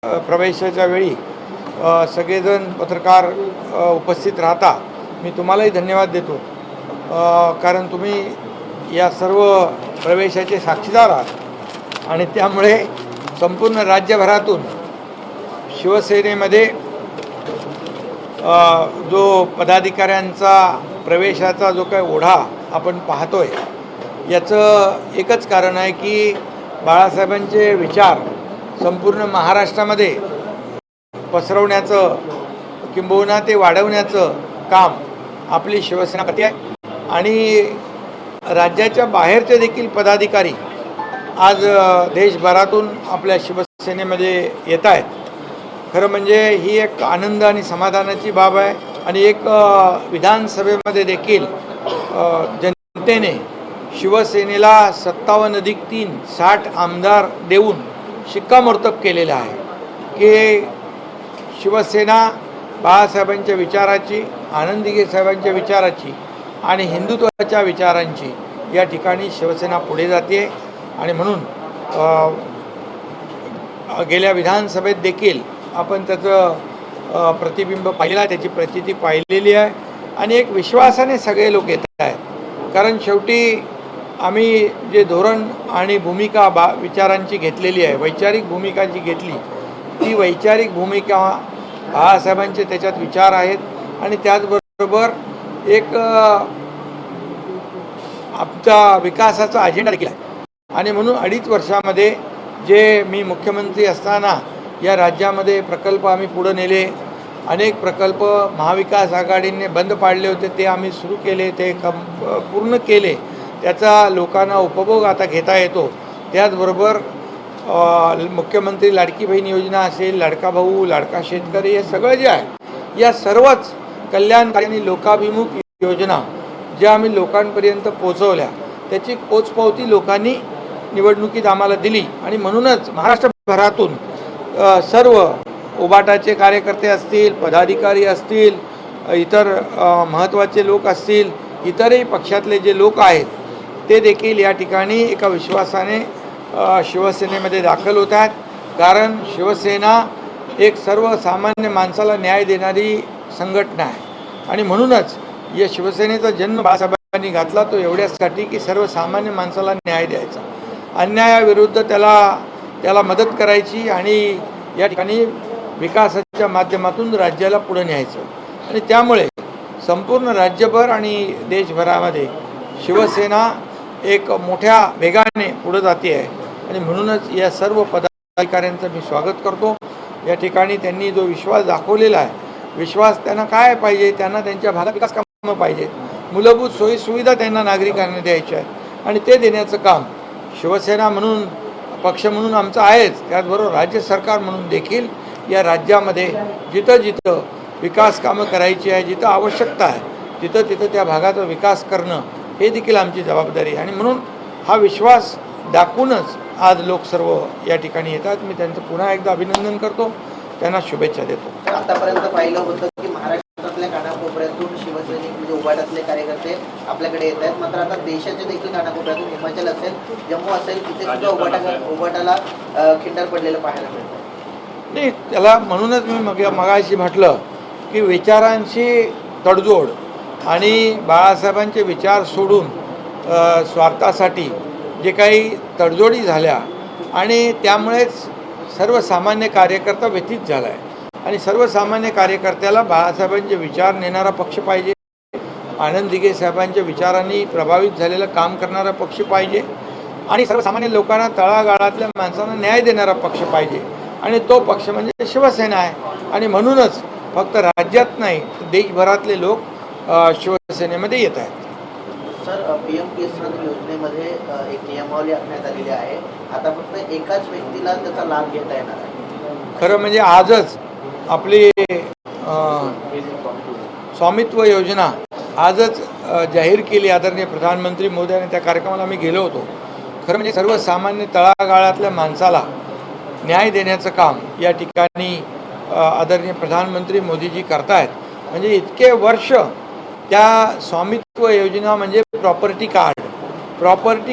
प्रवेशाच्या वेळी सगळेजण पत्रकार उपस्थित राहता, मी तुम्हालाही धन्यवाद देतो, कारण तुम्ही या सर्व प्रवेशाचे साक्षीदार आहात आणि त्यामुळे संपूर्ण राज्यभरातून शिवसेनेमध्ये जो पदाधिकाऱ्यांचा प्रवेशाचा जो काही ओढा आपण पाहतोय, याचं एकच कारण आहे की बाळासाहेबांचे विचार संपूर्ण महाराष्ट्रामध्ये पसरवण्याचं किंबहुना ते वाढवण्याचं काम आपली शिवसेना करते आहे आणि राज्याच्या बाहेरचे देखील पदाधिकारी आज देशभरातून आपल्या शिवसेनेमध्ये येत आहेत. खरं म्हणजे ही एक आनंद आणि समाधानाची बाब आहे आणि एक विधानसभेमध्ये देखील जनतेने शिवसेनेला 57+3 60 आमदार देऊन शिक्कामोर्तब केलेलं आहे की शिवसेना बाळासाहेबांच्या विचाराची, आनंद दिघे साहेबांच्या विचाराची आणि हिंदुत्वाच्या विचारांची या ठिकाणी शिवसेना पुढे जाते. आणि म्हणून गेल्या विधानसभेत देखील आपण त्याचं प्रतिबिंब पाहिलं, त्याची प्रचिती पाहिलेली आहे आणि एक विश्वासाने सगळे लोक येत आहेत. कारण शेवटी आम्ही जे धोरण आणि भूमिका विचारांची घेतलेली आहे, वैचारिक भूमिका जी घेतली, ती वैचारिक भूमिका बाळासाहेबांचे त्याच्यात विचार आहेत आणि त्याचबरोबर एक आमचा विकासाचा अजेंडा देखील आहे. आणि म्हणून 2.5 वर्षामध्ये जे मी मुख्यमंत्री असताना या राज्यामध्ये प्रकल्प आम्ही पुढे नेले, अनेक प्रकल्प महाविकास आघाडीने बंद पाडले होते, ते आम्ही सुरू केले, ते पूर्ण केले, त्याचा लोकांना उपभोग आता घेता येतो. त्याचबरोबर मुख्यमंत्री लाडकी बहीण योजना असेल, लाडका भाऊ, लाडका शेतकरी, हे सगळं जे आहे, या सर्वच कल्याणकारी आणि लोकाभिमुख योजना ज्या आम्ही लोकांपर्यंत पोहोचवल्या, त्याची पोचपावती लोकांनी निवडणुकीत आम्हाला दिली. आणि म्हणूनच महाराष्ट्रभरातून सर्व उबाटाचे कार्यकर्ते असतील, पदाधिकारी असतील, इतर महत्त्वाचे लोक असतील, इतरही पक्षातले जे लोक आहेत, ते देखील या ठिकाणी एका विश्वासाने शिवसेनेमध्ये दाखल होत आहेत. कारण शिवसेना एक सर्वसामान्य माणसाला न्याय देणारी संघटना आहे आणि म्हणूनच या शिवसेनेचा जन्म बाळासाहेबांनी घातला, तो एवढ्यासाठी की सर्वसामान्य माणसाला न्याय द्यायचा, अन्यायाविरुद्ध त्याला मदत करायची आणि या ठिकाणी विकासाच्या माध्यमातून राज्याला पुढे न्यायचं. आणि त्यामुळे संपूर्ण राज्यभर आणि देशभरामध्ये शिवसेना एक मोठ्या वेगाने पुढे जाते आहे आणि म्हणूनच या सर्व पदाधिकाऱ्यांचं मी स्वागत करतो. या ठिकाणी त्यांनी जो विश्वास दाखवलेला आहे, विश्वास त्यांना काय पाहिजे, त्यांना त्यांच्या भागात विकास कामं पाहिजेत, मूलभूत सोयीसुविधा त्यांना नागरिकांना द्यायच्या आहेत आणि ते देण्याचं काम शिवसेना म्हणून, पक्ष म्हणून आमचं आहेच, त्याचबरोबर राज्य सरकार म्हणून देखील या राज्यामध्ये जिथं जिथं विकास कामं करायची आहे, जिथं आवश्यकता आहे, तिथं तिथं त्या भागाचा विकास करणं हे देखील आमची जबाबदारी आहे. आणि म्हणून हा विश्वास दाखवूनच आज लोक सर्व या ठिकाणी येतात. मी त्यांचं पुन्हा एकदा अभिनंदन करतो, त्यांना शुभेच्छा देतो. आतापर्यंत पाहिलं होतं की महाराष्ट्रातल्या कानाकोपऱ्यातून शिवसैनिक म्हणजे उबाटातले कार्यकर्ते आपल्याकडे येत आहेत, मात्र आता देशाच्या देखील कानाकोपऱ्यातून, हिमाचल असेल, जम्मू असेल, तिथे सुद्धा उबाटाला खिंडार पडलेलं पाहायला मिळतं. नाही, त्याला म्हणूनच मी मगाशी म्हटलं की विचारांशी तडजोड आणि बाळासाहेबांचे विचार सोडून स्वार्थासाठी जे काही तडजोडी झाल्या आणि त्यामुळेच सर्वसामान्य कार्यकर्ता व्यथित झाला आहे आणि सर्वसामान्य कार्यकर्त्याला बाळासाहेबांचे विचार नेणारा पक्ष पाहिजे, आनंद दिघे साहेबांच्या विचारांनी प्रभावित झालेलं काम करणारा पक्ष पाहिजे आणि सर्वसामान्य लोकांना तळागाळातल्या माणसांना न्याय देणारा पक्ष पाहिजे आणि तो पक्ष म्हणजे शिवसेना आहे. आणि म्हणूनच फक्त राज्यात नाही तर देशभरातले लोक शिवसेनेमध्ये येत आहेत. सर, PM किसान योजनेमध्ये एक नियमावली आखण्यात आलेली आहे, आता फक्त एकाच व्यक्तीला त्याचा लाभ घेता येणार आहे. खरं म्हणजे आजच आपली स्वामित्व योजना आजच जाहीर केली आदरणीय प्रधानमंत्री मोदी आणि त्या कार्यक्रमाला आम्ही गेलो होतो. खरं म्हणजे सर्वसामान्य तळागाळातल्या माणसाला न्याय देण्याचं काम या ठिकाणी आदरणीय प्रधानमंत्री मोदीजी करतायत. म्हणजे इतके वर्ष त्या स्वामित्व योजना म्हणजे प्रॉपर्टी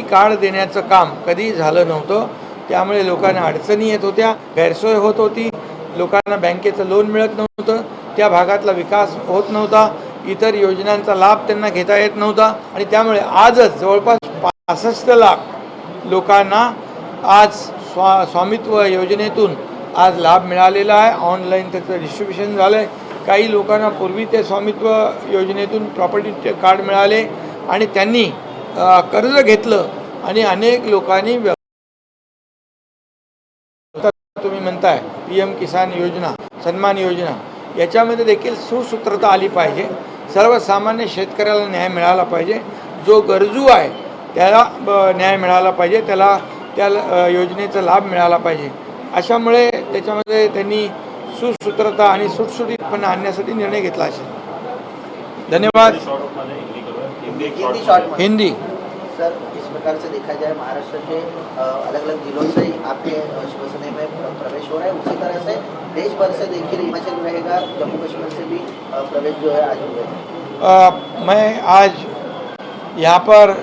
कार्ड देण्याचं काम कधी झालं नव्हतं. त्यामुळे लोकांना अडचणी येत होत्या, गैरसोय होत होती, लोकांना बँकेचं लोन मिळत नव्हतं, त्या भागातला विकास होत नव्हता, इतर योजनांचा लाभ त्यांना घेता येत नव्हता आणि त्यामुळे आजच जवळपास 65 लाख लोकांना आज स्वामित्व योजनेतून आज लाभ मिळालेला आहे. ऑनलाईन त्याचं डिस्ट्रीब्युशन झालं आहे. काही लोकांना पूर्वी ते स्वामित्व योजनेतून प्रॉपर्टी कार्ड मिळाले आणि त्यांनी कर्ज घेतलं आणि अनेक लोकांनी तुम्ही म्हणताय PM किसान योजना, सन्मान योजना, याच्यामध्ये देखील सुसूत्रता आली पाहिजे. सर्वसामान्य शेतकऱ्याला न्याय मिळाला पाहिजे. जो गरजू आहे त्याला न्याय मिळाला पाहिजे, त्याला त्या योजनेचा लाभ मिळाला पाहिजे. अशामुळे त्याच्यामध्ये त्यांनी सुसूत्रता आणि सुटसुटीतपणा आणण्यासाठी निर्णय घेतला असेल. धन्यवाद. हिंदी सर, इस प्रकार से देखा जाए महाराष्ट्र के अलग अलग जिलों से आपके शिवसेना में प्रवेश हो रहा है, उसी तरह से देश भर से देखिए हिमाचल रहेगा, जम्मू कश्मीर से भी प्रवेश जो है आज हुए हैं। मैं आज यहाँ पर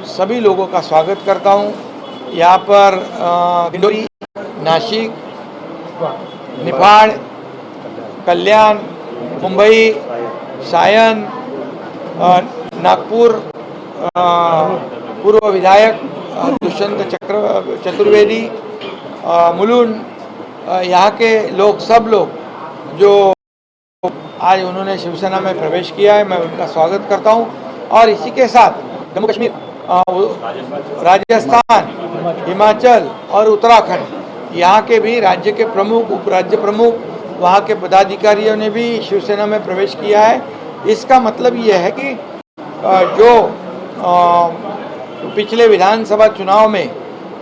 सभी लोगों का स्वागत करता हूँ. यहाँ पर डिंडोरी, नासिक, निफाड़, कल्याण, मुंबई, सायन, नागपुर, पूर्व विधायक दुष्यंत चतुर्वेदी, मुलुंड, यहाँ के लोग, सब लोग जो आज उन्होंने शिवसेना में प्रवेश किया है, मैं उनका स्वागत करता हूँ. और इसी के साथ जम्मू कश्मीर, राजस्थान, हिमाचल और उत्तराखंड, यहाँ के भी राज्य के प्रमुख, उपराज्य प्रमुख, वहाँ के पदाधिकारियों ने भी शिवसेना में प्रवेश किया है. इसका मतलब ये है कि जो पिछले विधानसभा चुनाव में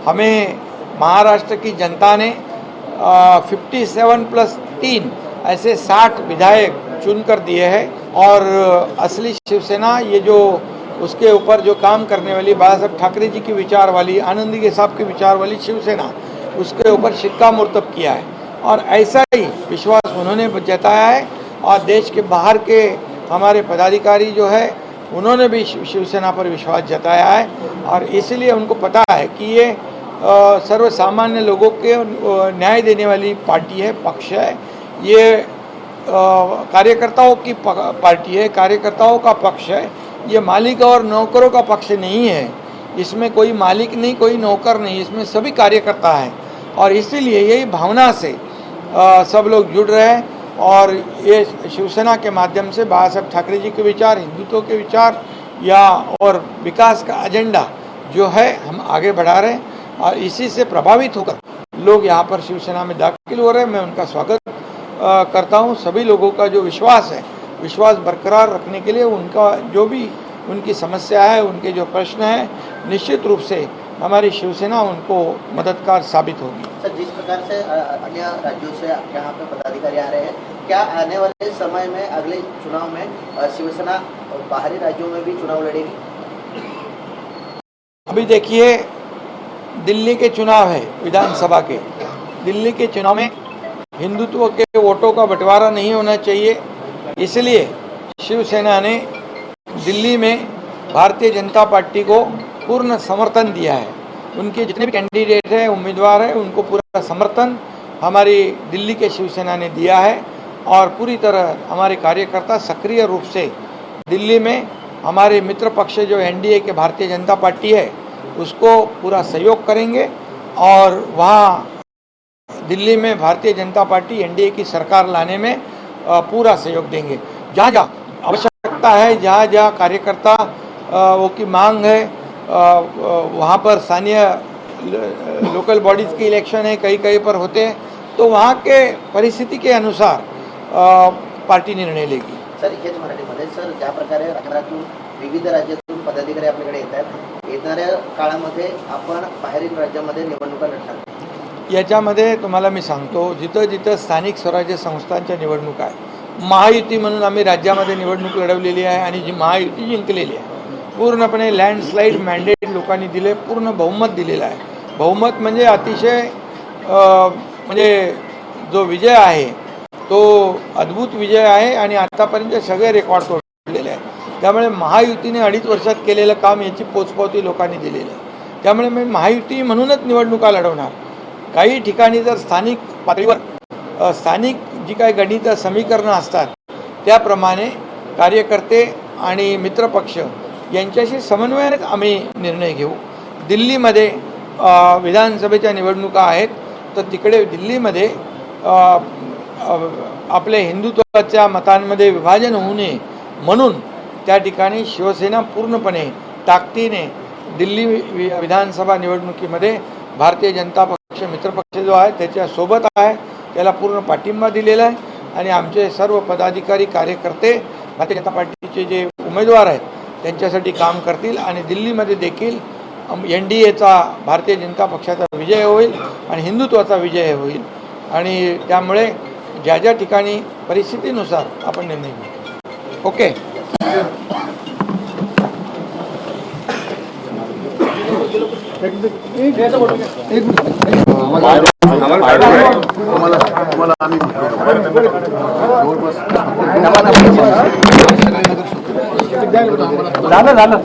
हमें महाराष्ट्र की जनता ने 57+3 ऐसे 60 विधायक चुनकर दिए हैं और असली शिवसेना, ये जो उसके ऊपर जो काम करने वाली बाला साहब ठाकरे जी की विचार वाली, आनंदी के साहब की विचार वाली शिवसेना, उसके ऊपर शिक्कामोर्तब किया है. और ऐसा ही विश्वास उन्होंने जताया है और देश के बाहर के हमारे पदाधिकारी जो है उन्होंने भी शिवसेना पर विश्वास जताया है. और इसलिए उनको पता है कि ये सर्वसामान्य लोगों के न्याय देने वाली पार्टी है, पक्ष है. ये कार्यकर्ताओं की पार्टी है, कार्यकर्ताओं का पक्ष है. ये मालिक और नौकरों का पक्ष नहीं है. इसमें कोई मालिक नहीं, कोई नौकर नहीं, इसमें सभी कार्यकर्ता हैं. और इसीलिए यही भावना से सब लोग जुड़ रहे हैं और ये शिवसेना के माध्यम से बाला साहब ठाकरे जी के विचार, हिंदुत्व के विचार या और विकास का एजेंडा जो है हम आगे बढ़ा रहे हैं. और इसी से प्रभावित होकर लोग यहाँ पर शिवसेना में दाखिल हो रहे हैं. मैं उनका स्वागत करता हूँ. सभी लोगों का जो विश्वास है, विश्वास बरकरार रखने के लिए उनका जो भी उनकी समस्या है, उनके जो प्रश्न हैं, निश्चित रूप से हमारी शिवसेना उनको मददगार साबित होगी. सर, जिस प्रकार से अन्य राज्यों से यहाँ पे पदाधिकारी आ रहे हैं, क्या आने वाले समय में अगले चुनाव में शिवसेना बाहरी राज्यों में भी चुनाव लड़ेगी? अभी देखिए, दिल्ली के चुनाव है, विधानसभा के. दिल्ली के चुनाव में हिंदुत्व के वोटों का बंटवारा नहीं होना चाहिए, इसलिए शिवसेना ने दिल्ली में भारतीय जनता पार्टी को पूर्ण समर्थन दिया है. उनके जितने भी कैंडिडेट हैं, उम्मीदवार हैं, उनको पूरा समर्थन हमारी दिल्ली के शिवसेना ने दिया है. और पूरी तरह हमारे कार्यकर्ता सक्रिय रूप से दिल्ली में हमारे मित्र पक्ष जो NDA के भारतीय जनता पार्टी है उसको पूरा सहयोग करेंगे और वहाँ दिल्ली में भारतीय जनता पार्टी NDA की सरकार लाने में पूरा सहयोग देंगे. जहाँ जहाँ आवश्यकता है, जहाँ जहाँ कार्यकर्ता वो की मांग है, वहाँ पर स्थानीय लोकल बॉडीज़ की इलेक्शन है, कहीं कहीं पर होते हैं, तो वहाँ के परिस्थिती के अनुसार पार्टी निर्णय लेगी. सर, हेच मराठीमध्ये, सर, ज्या प्रकारे राज्यातून विविध राज्यातून पदाधिकारी आपल्याकडे येतात, येणाऱ्या काळामध्ये आपण बाहेरील राज्यामध्ये निवडणुका लढणार. याच्यामध्ये तुम्हाला मी सांगतो, जिथं जिथं स्थानिक स्वराज्य संस्थांच्या निवडणुका आहे, महायुती म्हणून आम्ही राज्यामध्ये निवडणूक लढवलेली आहे आणि जी महायुती जिंकलेली आहे, पूर्णपणे लँडस्लाईड मॅन्डेट लोकांनी दिले, पूर्ण बहुमत दिलेलं आहे. बहुमत म्हणजे अतिशय म्हणजे जो विजय आहे तो अद्भुत विजय आहे आणि आतापर्यंत सगळे रेकॉर्ड तोडलेले आहे. त्यामुळे महायुतीने 2.5 वर्षात केलेलं काम याची पोचपावती लोकांनी दिलेली आहे. त्यामुळे मी महायुती म्हणूनच निवडणुका लढवणार. काही ठिकाणी जर स्थानिक पातळीवर स्थानिक जी काही गणित समीकरणं असतात त्याप्रमाणे कार्यकर्ते आणि मित्रपक्ष यांच्याशी समन्वयानेच आम्ही निर्णय घेऊ. दिल्लीमध्ये विधानसभेच्या निवडणुका आहेत, तर तिकडे दिल्लीमध्ये आपले हिंदुत्वाच्या मतांमध्ये विभाजन होऊ नये म्हणून त्या ठिकाणी शिवसेना पूर्णपणे ताकदीने दिल्ली विधानसभा निवडणुकीमध्ये भारतीय जनता पक्ष मित्रपक्ष जो आहे त्याच्यासोबत आहे, त्याला पूर्ण पाठिंबा दिलेला आहे. आणि आमचे सर्व पदाधिकारी कार्यकर्ते भारतीय जनता पार्टीचे जे उमेदवार आहेत त्यांच्यासाठी काम करतील आणि दिल्लीमध्ये देखील NDAचा भारतीय जनता पक्षाचा विजय होईल आणि हिंदुत्वाचा विजय होईल. आणि त्यामुळे ज्या ज्या ठिकाणी परिस्थितीनुसार आपण निर्णय घेऊ. ओके. झालं